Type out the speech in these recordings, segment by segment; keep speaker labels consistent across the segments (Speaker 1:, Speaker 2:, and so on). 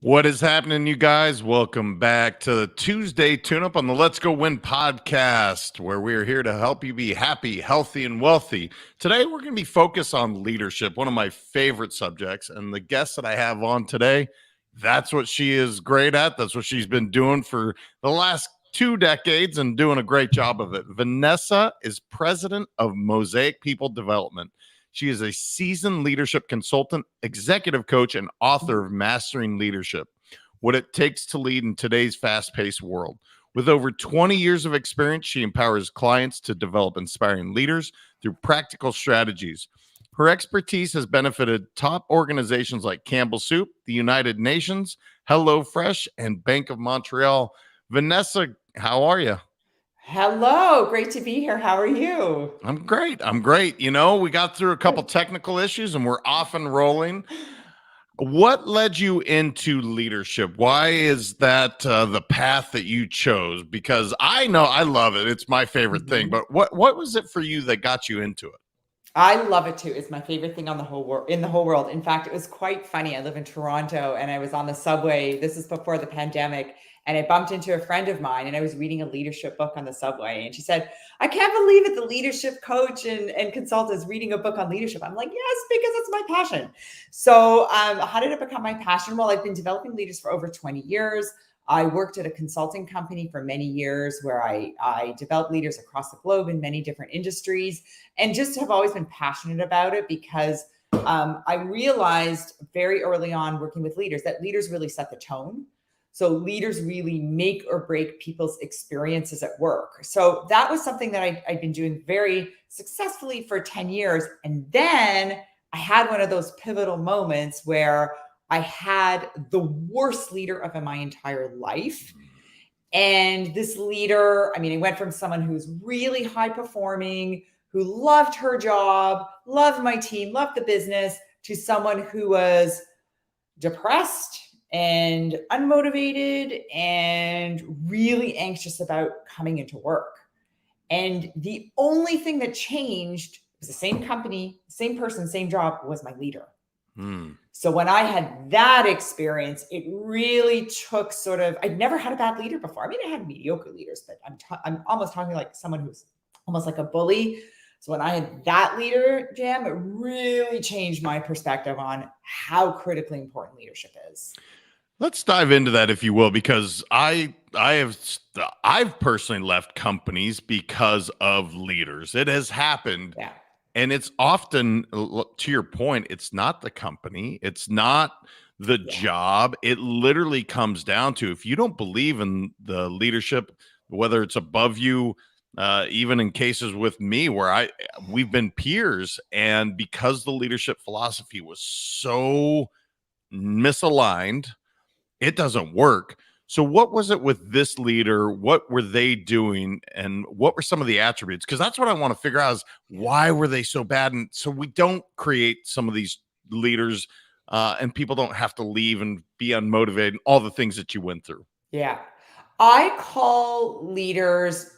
Speaker 1: What is happening, you guys? Welcome back to the Tuesday Tune-Up on the Let's Go Win podcast, where we are here to help you be happy, healthy, and wealthy. Today, we're going to be focused on leadership, one of my favorite subjects. And the guest that I have on today, that's what she is great at. That's what she's been doing for the last 2 decades and doing a great job of it. Vanessa is president of Mosaic People Development. She is a seasoned leadership consultant, executive coach, and author of Mastering Leadership: What It Takes to Lead in Today's Fast-Paced World. With over 20 years of experience, she empowers clients to develop inspiring leaders through practical strategies. Her expertise has benefited top organizations like Campbell Soup, the United Nations, HelloFresh, and Bank of Montreal. Vanessa, how are you?
Speaker 2: Hello, great to be here. How are you?
Speaker 1: I'm great. I'm great. You know, we got through a couple technical issues and we're off and rolling. What led you into leadership? Why is that the path that you chose? Because I know I love it. It's my favorite thing. But what was it for you that got you into it?
Speaker 2: I love it too. It's my favorite thing on the whole world, in the whole world. In fact, it was quite funny. I live in Toronto and I was on the subway. This is before the pandemic. And I bumped into a friend of mine and I was reading a leadership book on the subway. And she said, I can't believe it. The leadership coach and consultant is reading a book on leadership. I'm like, yes, because it's my passion. So how did it become my passion? Well, I've been developing leaders for over 20 years. I worked at a consulting company for many years where I developed leaders across the globe in many different industries, and just have always been passionate about it because I realized very early on working with leaders that leaders really set the tone. So leaders really make or break people's experiences at work. So that was something that I'd been doing very successfully for 10 years. And then I had one of those pivotal moments where I had the worst leader of my entire life. And this leader, I mean, it went from someone who's really high performing, who loved her job, loved my team, loved the business, to someone who was depressed and unmotivated and really anxious about coming into work. And the only thing that changed was the same company, same person, same job, was my leader. So when I had that experience, it really took sort of, I'd never had a bad leader before. I mean, I had mediocre leaders, but I'm almost talking like someone who's almost like a bully. So when I had that leader, Jam, it really changed my perspective on how critically important leadership is.
Speaker 1: Let's dive into that, if you will, because I've personally left companies because of leaders. It has happened.
Speaker 2: Yeah.
Speaker 1: And it's often, to your point, it's not the company, it's not the job. It literally comes down to, if you don't believe in the leadership, whether it's above you, even in cases with me where we've been peers, and because the leadership philosophy was so misaligned, it doesn't work. So what was it with this leader? What were they doing? And what were some of the attributes? Because that's what I want to figure out, is why were they so bad? And so we don't create some of these leaders and people don't have to leave and be unmotivated and all the things that you went through.
Speaker 2: Yeah. I call leaders,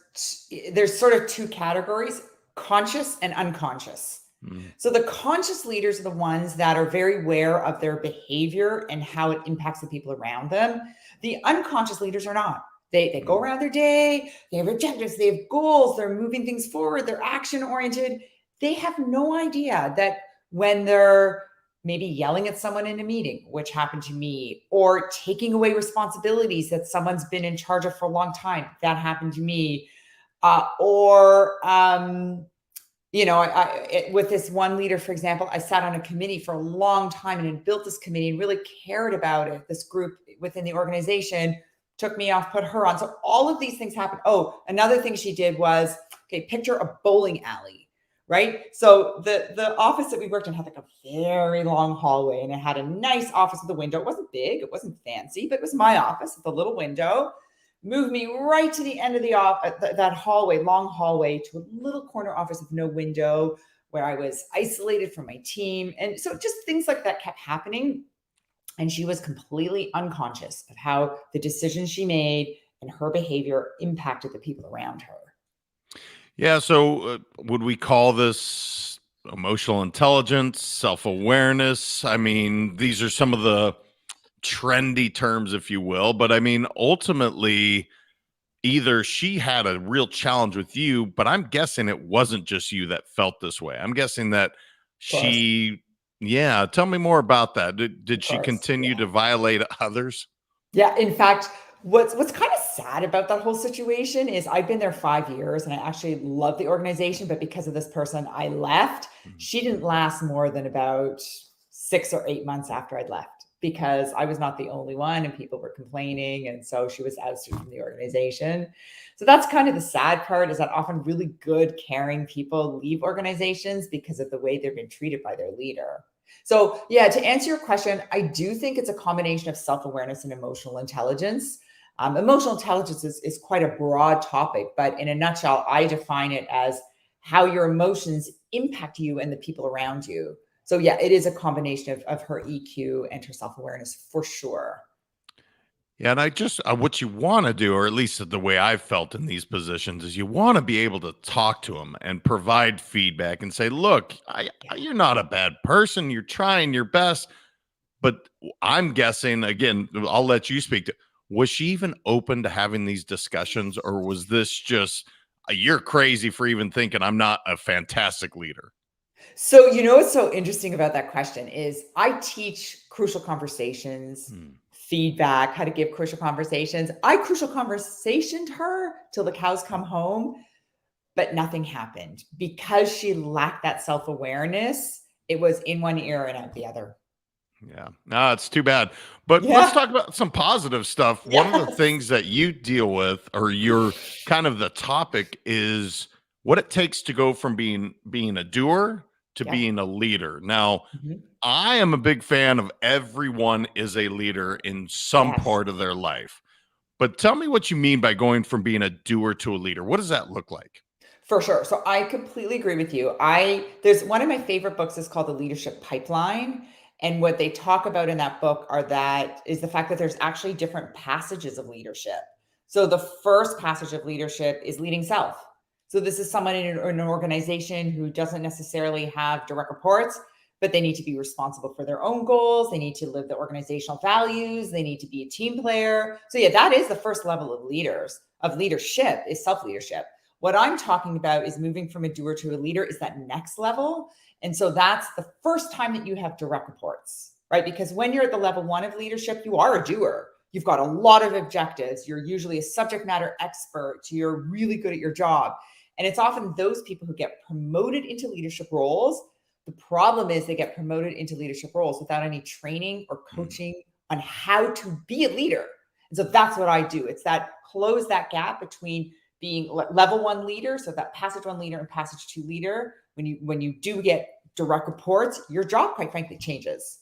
Speaker 2: there's sort of two categories: conscious and unconscious. So the conscious leaders are the ones that are very aware of their behavior and how it impacts the people around them. The unconscious leaders are not. They go around their day, they have objectives, they have goals, they're moving things forward, they're action oriented. They have no idea that when they're maybe yelling at someone in a meeting, which happened to me, or taking away responsibilities that someone's been in charge of for a long time, that happened to me, with this one leader, for example, I sat on a committee for a long time and had built this committee and really cared about it. This group within the organization took me off, put her on. So all of these things happened. Oh, another thing she did was, okay, picture a bowling alley, right? So the office that we worked in had like a very long hallway, and it had a nice office with a window. It wasn't big, it wasn't fancy, but it was my office with a little window. Moved me right to the end of that hallway, long hallway, to a little corner office with no window, where I was isolated from my team. And so just things like that kept happening. And she was completely unconscious of how the decisions she made and her behavior impacted the people around her.
Speaker 1: Yeah. So would we call this emotional intelligence, self-awareness? I mean, these are some of the trendy terms, if you will. But I mean, ultimately, either she had a real challenge with you, but I'm guessing it wasn't just you that felt this way. I'm guessing that
Speaker 2: Of course.
Speaker 1: she, yeah, tell me more about that. Did
Speaker 2: Of
Speaker 1: she
Speaker 2: course.
Speaker 1: continue
Speaker 2: Yeah.
Speaker 1: to violate others?
Speaker 2: Yeah, in fact, what's kind of sad about that whole situation is I've been there 5 years and I actually love the organization, but because of this person, I left.
Speaker 1: Mhm.
Speaker 2: She didn't last more than about 6 or 8 months after I'd left because I was not the only one and people were complaining, and so she was ousted from the organization. So that's kind of the sad part, is that often really good, caring people leave organizations because of the way they've been treated by their leader. So, yeah, to answer your question, I do think it's a combination of self awareness and emotional intelligence. Emotional intelligence is quite a broad topic, but in a nutshell, I define it as how your emotions impact you and the people around you. So, yeah, it is a combination of her EQ and her self awareness for sure.
Speaker 1: Yeah, and I just what you want to do, or at least the way I've felt in these positions, is you want to be able to talk to them and provide feedback and say, "Look,
Speaker 2: Yeah.
Speaker 1: you're not a bad person. You're trying your best." But I'm guessing again. I'll let you speak to. Was she even open to having these discussions, or was this just you're crazy for even thinking I'm not a fantastic leader?
Speaker 2: So, what's so interesting about that question is I teach crucial conversations,
Speaker 1: Hmm.
Speaker 2: feedback, how to give crucial conversations. I crucial conversationed her till the cows come home, but nothing happened because she lacked that self awareness. It was in one ear and out the other.
Speaker 1: Yeah. No, it's too bad. But let's
Speaker 2: Yeah.
Speaker 1: talk about some positive stuff. One of the
Speaker 2: Yes.
Speaker 1: things that you deal with, or you're kind of the topic, is what it takes to go from being a doer to
Speaker 2: Yeah.
Speaker 1: being a leader. Now,
Speaker 2: Mhm.
Speaker 1: I am a big fan of everyone is a leader in some
Speaker 2: Yes.
Speaker 1: part of their life. But tell me what you mean by going from being a doer to a leader. What does that look like?
Speaker 2: For sure. So I completely agree with you. There's one of my favorite books is called The Leadership Pipeline. And what they talk about in that book is the fact that there's actually different passages of leadership. So the first passage of leadership is leading self. So this is someone in an organization who doesn't necessarily have direct reports, but they need to be responsible for their own goals. They need to live the organizational values. They need to be a team player. So yeah, that is the first level of leadership is self-leadership. What I'm talking about is moving from a doer to a leader is that next level. And so that's the first time that you have direct reports, right? Because when you're at the level one of leadership, you are a doer. You've got a lot of objectives. You're usually a subject matter expert. You're really good at your job. And it's often those people who get promoted into leadership roles. The problem is they get promoted into leadership roles without any training or
Speaker 1: Mm.
Speaker 2: coaching on how to be a leader. And so that's what I do. It's that close that gap between being level one leader, so that passage one leader and passage two leader. When you do get direct reports, your job, quite frankly, changes.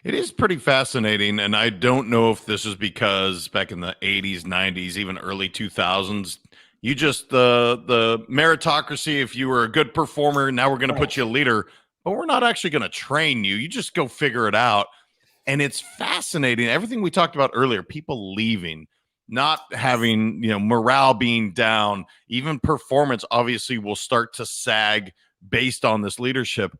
Speaker 1: It is pretty fascinating, and I don't know if this is because back in the 80s, 90s, even early 2000s, you just the meritocracy. If you were a good performer, now we're going to put
Speaker 2: Right.
Speaker 1: you a leader, but we're not actually going to train you. You just go figure it out. And it's fascinating. Everything we talked about earlier, people leaving, not
Speaker 2: Yes.
Speaker 1: having, morale being down, even performance obviously will start to sag based on this leadership.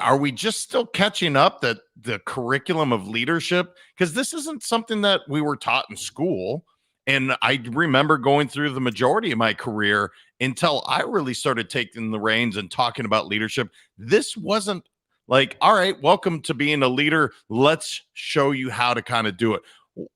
Speaker 1: Are we just still catching up that the curriculum of leadership, because this isn't something that we were taught in school, and I remember going through the majority of my career until I really started taking the reins and talking about leadership. This wasn't like, all right, welcome to being a leader, let's show you how to kind of do it.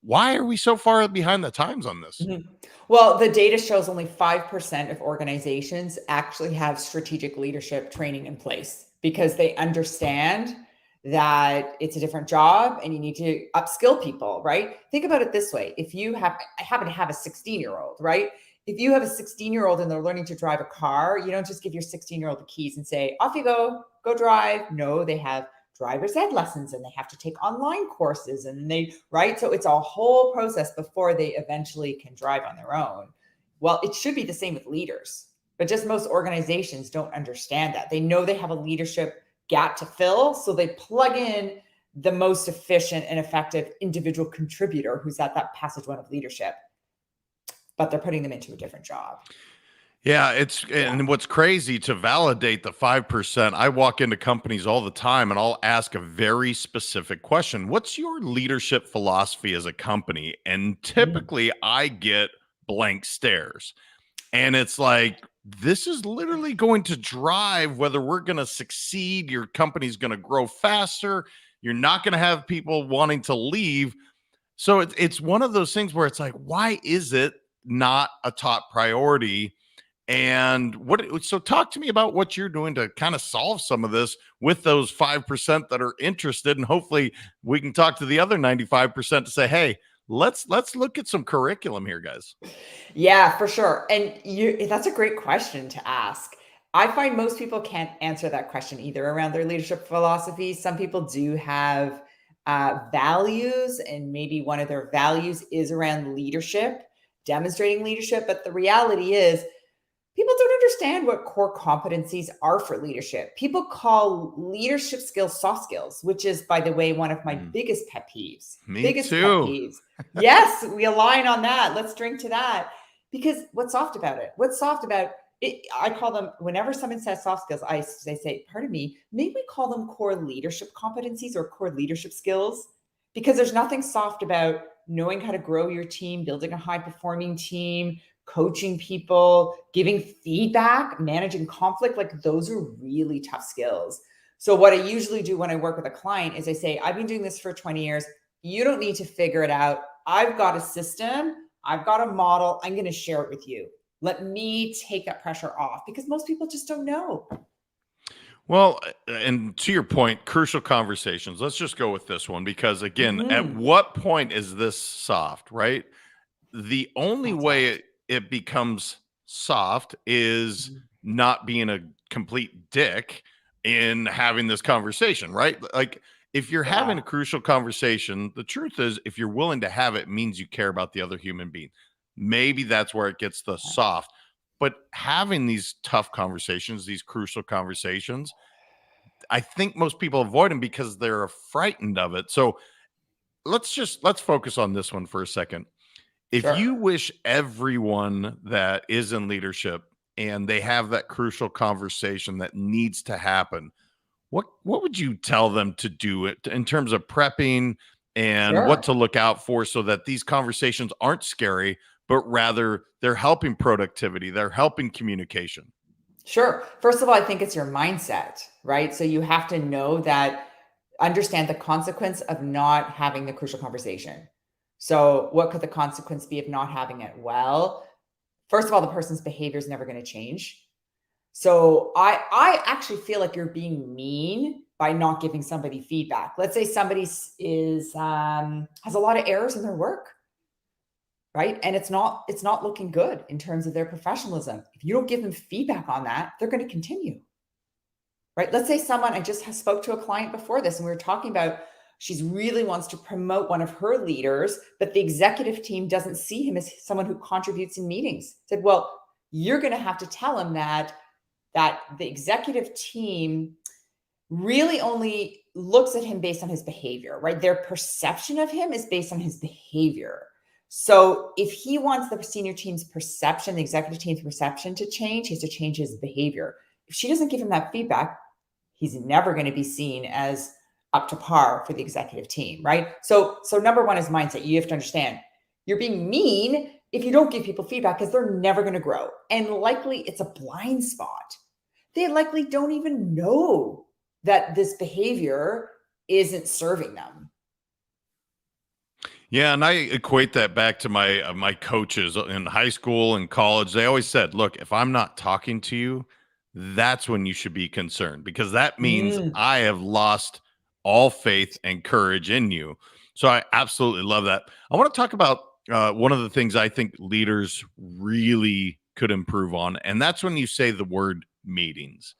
Speaker 1: Why are we so far behind the times on this?
Speaker 2: Mhm. Well, the data shows only 5% of organizations actually have strategic leadership training in place because they understand that it's a different job and you need to upskill people, right? Think about it this way. I happen to have a 16-year-old, right? If you have a 16-year-old and they're learning to drive a car, you don't just give your 16-year-old the keys and say, off you go drive. No, they have driver's ed lessons and they have to take online courses and right? So it's a whole process before they eventually can drive on their own. Well, it should be the same with leaders, but just most organizations don't understand that. They know they have a leadership gap to fill, so they plug in the most efficient and effective individual contributor who's at that passage one of leadership, but they're putting them into a different job.
Speaker 1: Yeah,
Speaker 2: Yeah.
Speaker 1: and what's crazy to validate the 5%, I walk into companies all the time and I'll ask a very specific question. What's your leadership philosophy as a company? And
Speaker 2: Mm.
Speaker 1: typically I get blank stares. And it's like, this is literally going to drive whether we're going to succeed. Your company's going to grow faster. You're not going to have people wanting to leave. So it's one of those things where it's like, why is it not a top priority? And so talk to me about what you're doing to kind of solve some of this with those 5% that are interested. And hopefully we can talk to the other 95% to say, hey, let's look at some curriculum here, guys.
Speaker 2: Yeah, for sure. And that's a great question to ask. I find most people can't answer that question either around their leadership philosophy. Some people do have values, and maybe one of their values is around leadership, demonstrating leadership. But the reality is, people don't understand what core competencies are for leadership. People call leadership skills soft skills, which is, by the way, one of my
Speaker 1: Mm,
Speaker 2: biggest pet peeves.
Speaker 1: me
Speaker 2: Biggest pet
Speaker 1: too.
Speaker 2: peeves. Yes, we align on that. Let's drink to that. Because what's soft about it? What's soft about it? I call them, whenever someone says soft skills, they say, pardon me, maybe we call them core leadership competencies or core leadership skills, because there's nothing soft about knowing how to grow your team, building a high performing team, coaching people, giving feedback, managing conflict. Like, those are really tough skills. So what I usually do when I work with a client is I say, I've been doing this for 20 years. You don't need to figure it out. I've got a system. I've got a model. I'm going to share it with you. Let me take that pressure off, because most people just don't know.
Speaker 1: Well, and to your point, crucial conversations. Let's just go with this one because, again, at
Speaker 2: Mm-hmm.
Speaker 1: what point is this soft, right? The
Speaker 2: It's
Speaker 1: only
Speaker 2: not
Speaker 1: way
Speaker 2: soft.
Speaker 1: it becomes soft is
Speaker 2: Mhm.
Speaker 1: not being a complete dick in having this conversation, right? Like, if you're having a
Speaker 2: Yeah.
Speaker 1: crucial conversation, the truth is, if you're willing to have it, means you care about the other human being. Maybe that's where it gets the soft. But having these tough conversations, these crucial conversations, I think most people avoid them because they're frightened of it. So let's focus on this one for a second. If you
Speaker 2: Sure.
Speaker 1: wish everyone that is in leadership and they have that crucial conversation that needs to happen, what would you tell them to do it in terms of prepping and what
Speaker 2: Sure.
Speaker 1: to look out for so that these conversations aren't scary, but rather they're helping productivity, they're helping communication?
Speaker 2: Sure. First of all, I think it's your mindset, right? So you have to know that, understand the consequence of not having the crucial conversation. So, what could the consequence be of not having it? Well, first of all, the person's behavior is never going to change. So, I actually feel like you're being mean by not giving somebody feedback. Let's say somebody is has a lot of errors in their work, right? And it's not looking good in terms of their professionalism. If you don't give them feedback on that, they're going to continue. Right? Let's say someone, I just spoke to a client before this, and we were talking about, she's really wants to promote one of her leaders, but the executive team doesn't see him as someone who contributes in meetings. Said, well, you're going to have to tell him that the executive team really only looks at him based on his behavior, right? Their perception of him is based on his behavior. So if he wants the senior team's perception, the executive team's perception to change, he has to change his behavior. If she doesn't give him that feedback, he's never going to be seen as up to par for the executive team, right? So number one is mindset. You have to understand, you're being mean if you don't give people feedback, because they're never going to grow. And likely it's a blind spot. They likely don't even know that this behavior isn't serving them.
Speaker 1: Yeah, and I equate that back to my coaches in high school and college. They always said, "Look, if I'm not talking to you, that's when you should be concerned because that means
Speaker 2: Mm,
Speaker 1: I have lost all faith and courage in you." So I absolutely love that. I want to talk about one of the things I think leaders really could improve on, and that's when you say the word meetings.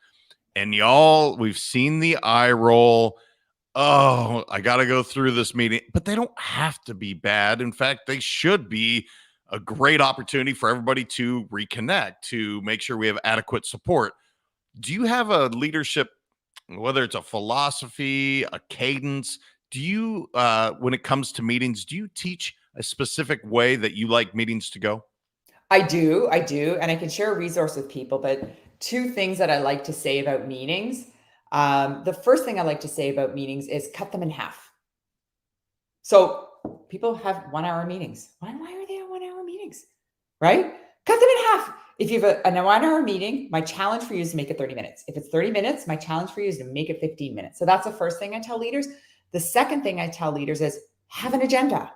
Speaker 1: And y'all, we've seen the eye roll. Oh, I got to go through this meeting, but they don't have to be bad. In fact, they should be a great opportunity for everybody to reconnect, to make sure we have adequate support. Do you have a leadership, whether it's a philosophy, a cadence? Do you, when it comes to meetings, do you teach a specific way that you like meetings to go?
Speaker 2: I do. And I can share a resource with people, but two things that I like to say about meetings. The first thing I like to say about meetings is cut them in half. So people have 1 hour meetings. Why are they on 1 hour meetings? Right? Cut them in half. If you have a 1 hour meeting, my challenge for you is to make it 30 minutes. If it's 30 minutes, my challenge for you is to make it 15 minutes. So that's the first thing I tell leaders. The second thing I tell leaders is have an agenda.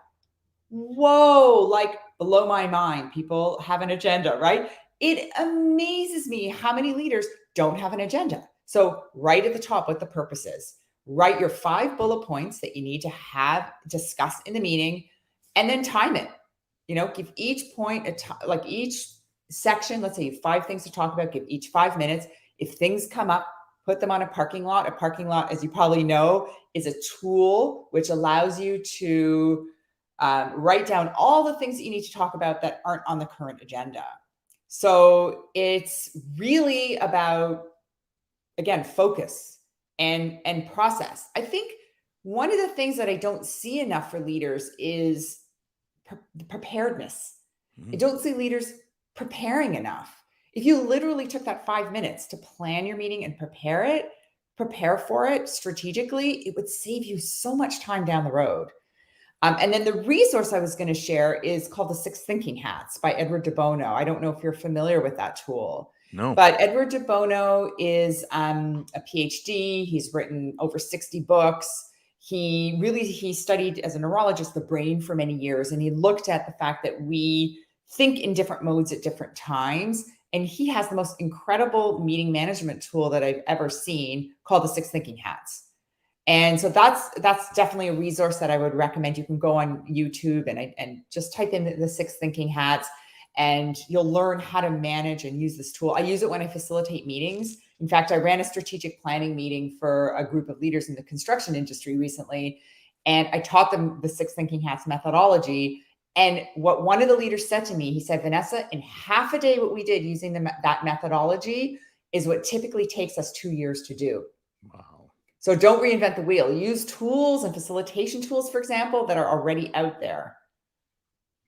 Speaker 2: Whoa, like blow my mind. People have an agenda, right? It amazes me how many leaders don't have an agenda. So right at the top, what the purpose is. Write your 5 bullet points that you need to have discussed in the meeting, and then time it. Give each point like each section, let's say you have 5 things to talk about, give each 5 minutes. If things come up, put them on a parking lot. A parking lot, as you probably know, is a tool which allows you to write down all the things that you need to talk about that aren't on the current agenda. So it's really about, again, focus and process. I think one of the things that I don't see enough for leaders is preparedness. I don't see leaders preparing enough. If you literally took that 5 minutes to plan your meeting and prepare for it strategically, it would save you so much time down the road. And then the resource I was going to share is called the 6 Thinking Hats by Edward de Bono. I don't know if you're familiar with that tool.
Speaker 1: No.
Speaker 2: But Edward de Bono is a PhD. He's written over 60 books. He studied as a neurologist the brain for many years, and he looked at the fact that we think in different modes at different times. And he has the most incredible meeting management tool that I've ever seen called the 6 Thinking Hats. And so that's definitely a resource that I would recommend. You can go on YouTube and just type in the 6 Thinking Hats, and you'll learn how to manage and use this tool. I use it when I facilitate meetings. In fact, I ran a strategic planning meeting for a group of leaders in the construction industry recently, and I taught them the 6 Thinking Hats methodology. And what one of the leaders said to me, he said, Vanessa, in half a day, what we did using that methodology is what typically takes us 2 years to do.
Speaker 1: Wow.
Speaker 2: So don't reinvent the wheel. Use tools and facilitation tools, for example, that are already out there.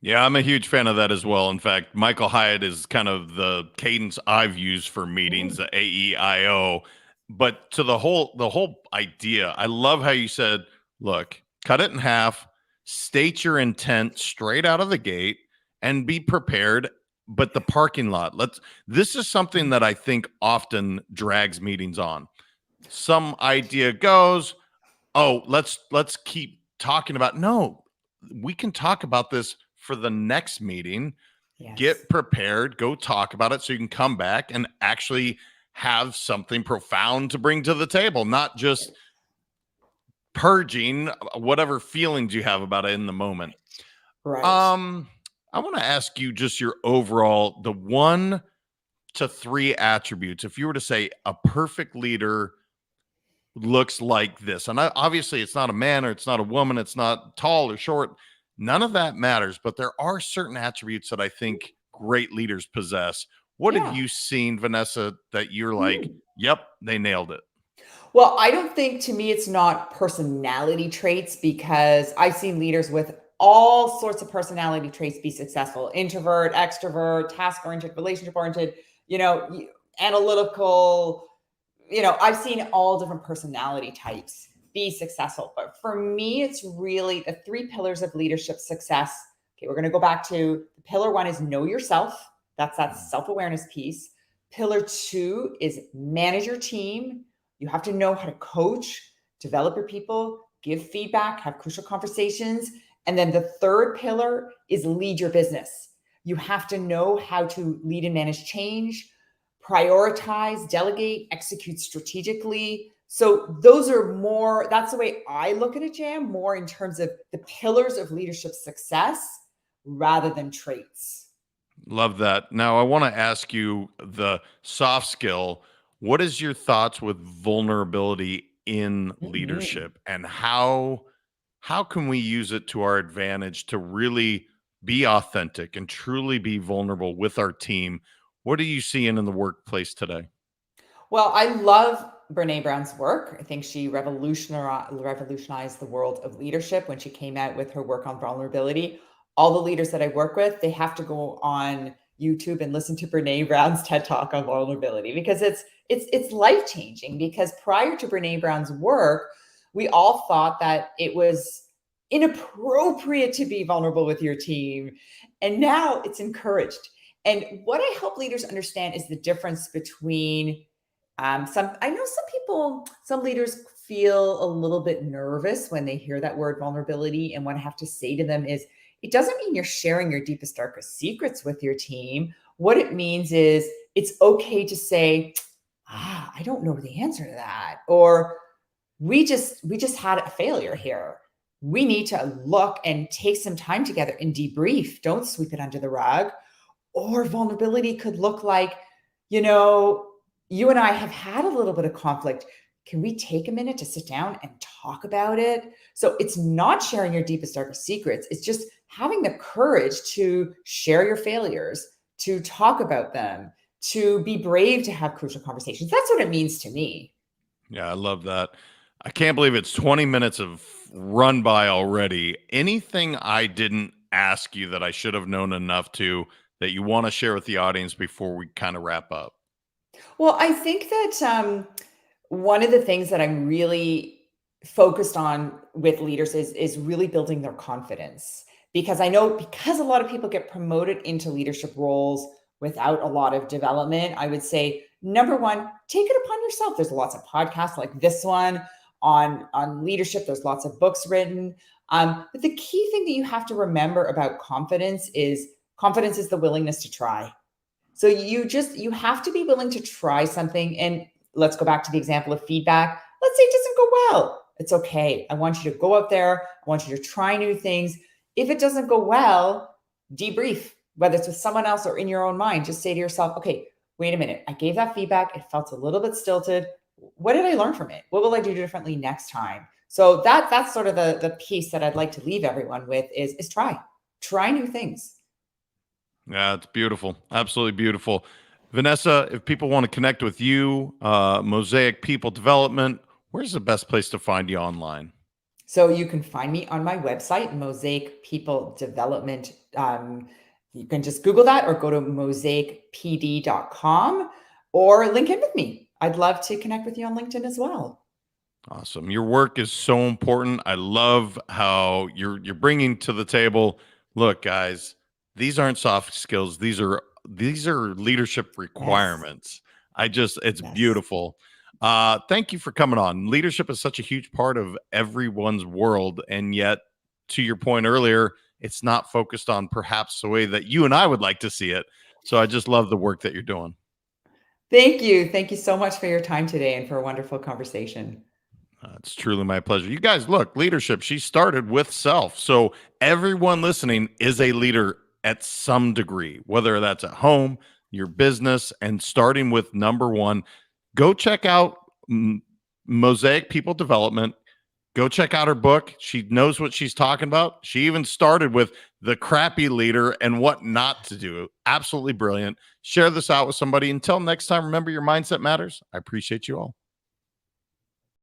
Speaker 1: Yeah, I'm a huge fan of that as well. In fact, Michael Hyatt is kind of the cadence I've used for meetings, the AEIO. But to the whole idea, I love how you said, look, cut it in half, state your intent straight out of the gate, and be prepared. But the parking lot, this is something that I think often drags meetings on. Some idea goes, oh, let's keep talking about, no, we can talk about this for the next meeting.
Speaker 2: Yes.
Speaker 1: Get prepared, go talk about it so you can come back and actually have something profound to bring to the table, not just purging whatever feelings you have about it in the moment.
Speaker 2: Right.
Speaker 1: I want to ask you just your overall, the 1 to 3 attributes. If you were to say a perfect leader looks like this, and obviously it's not a man or it's not a woman, it's not tall or short, none of that matters, but there are certain attributes that I think great leaders possess. What have you seen, Vanessa, that you're like, yep, they nailed it?
Speaker 2: Well, I don't think, to me, it's not personality traits, because I've seen leaders with all sorts of personality traits be successful: introvert, extrovert, task-oriented, relationship-oriented, analytical. I've seen all different personality types be successful. But for me, it's really the 3 pillars of leadership success. Okay, we're going to go back to pillar 1 is know yourself. That's that self-awareness piece. Pillar 2 is manage your team. You have to know how to coach, develop your people, give feedback, have crucial conversations. And then the 3rd pillar is lead your business. You have to know how to lead and manage change, prioritize, delegate, execute strategically. So those are more, that's the way I look at it, Jam, more in terms of the pillars of leadership success rather than traits.
Speaker 1: Love that. Now I want to ask you the soft skill. What is your thoughts with vulnerability in leadership, and how can we use it to our advantage to really be authentic and truly be vulnerable with our team? What are you seeing in the workplace today?
Speaker 2: Well, I love Brene Brown's work. I think she revolutionized the world of leadership when she came out with her work on vulnerability. All the leaders that I work with, they have to go on YouTube and listen to Brene Brown's TED Talk on vulnerability, because it's life-changing. Because prior to Brene Brown's work, we all thought that it was inappropriate to be vulnerable with your team. And now it's encouraged. And what I help leaders understand is the difference between I know some leaders feel a little bit nervous when they hear that word vulnerability. And what I have to say to them is, it doesn't mean you're sharing your deepest, darkest secrets with your team. What it means is it's okay to say, I don't know the answer to that. Or we just had a failure here. We need to look and take some time together and debrief. Don't sweep it under the rug. Or vulnerability could look like, you and I have had a little bit of conflict. Can we take a minute to sit down and talk about it? So it's not sharing your deepest, darkest secrets. It's just having the courage to share your failures, to talk about them, to be brave to have crucial conversations. That's what it means to me.
Speaker 1: Yeah, I love that. I can't believe it's 20 minutes of run by already. Anything I didn't ask you that I should have known enough to that you want to share with the audience before we kind of wrap up?
Speaker 2: Well, I think that one of the things that I'm really focused on with leaders is really building their confidence. Because I know, because a lot of people get promoted into leadership roles without a lot of development, I would say, number one, take it upon yourself. There's lots of podcasts like this one on leadership. There's lots of books written. But the key thing that you have to remember about confidence is the willingness to try. So you have to be willing to try something. And let's go back to the example of feedback. Let's say it doesn't go well. It's okay. I want you to go out there. I want you to try new things. If it doesn't go well, debrief, whether it's with someone else or in your own mind. Just say to yourself, okay, wait a minute. I gave that feedback. It felt a little bit stilted. What did I learn from it? What will I do differently next time? So that's sort of the piece that I'd like to leave everyone with is try new things.
Speaker 1: Yeah, it's beautiful. Absolutely beautiful. Vanessa, if people want to connect with you, Mosaic People Development, where's the best place to find you online?
Speaker 2: So you can find me on my website, Mosaic People Development. You can just Google that or go to mosaicpd.com or link in with me. I'd love to connect with you on LinkedIn as well.
Speaker 1: Awesome. Your work is so important. I love how you're bringing to the table. Look, guys, these aren't soft skills. These are leadership
Speaker 2: Yes.
Speaker 1: requirements. It's
Speaker 2: Yes.
Speaker 1: beautiful. Thank you for coming on. Leadership is such a huge part of everyone's world, and yet, to your point earlier, it's not focused on perhaps the way that you and I would like to see it. So I just love the work that you're doing.
Speaker 2: Thank you. Thank you so much for your time today and for a wonderful conversation.
Speaker 1: It's truly my pleasure. You guys, look, leadership, she started with self. So everyone listening is a leader at some degree, whether that's at home, your business, and starting with number one. Go check out Mosaic People Development. Go check out her book. She knows what she's talking about. She even started with the crappy leader and what not to do. Absolutely brilliant. Share this out with somebody. Until next time, remember, your mindset matters. I appreciate you all.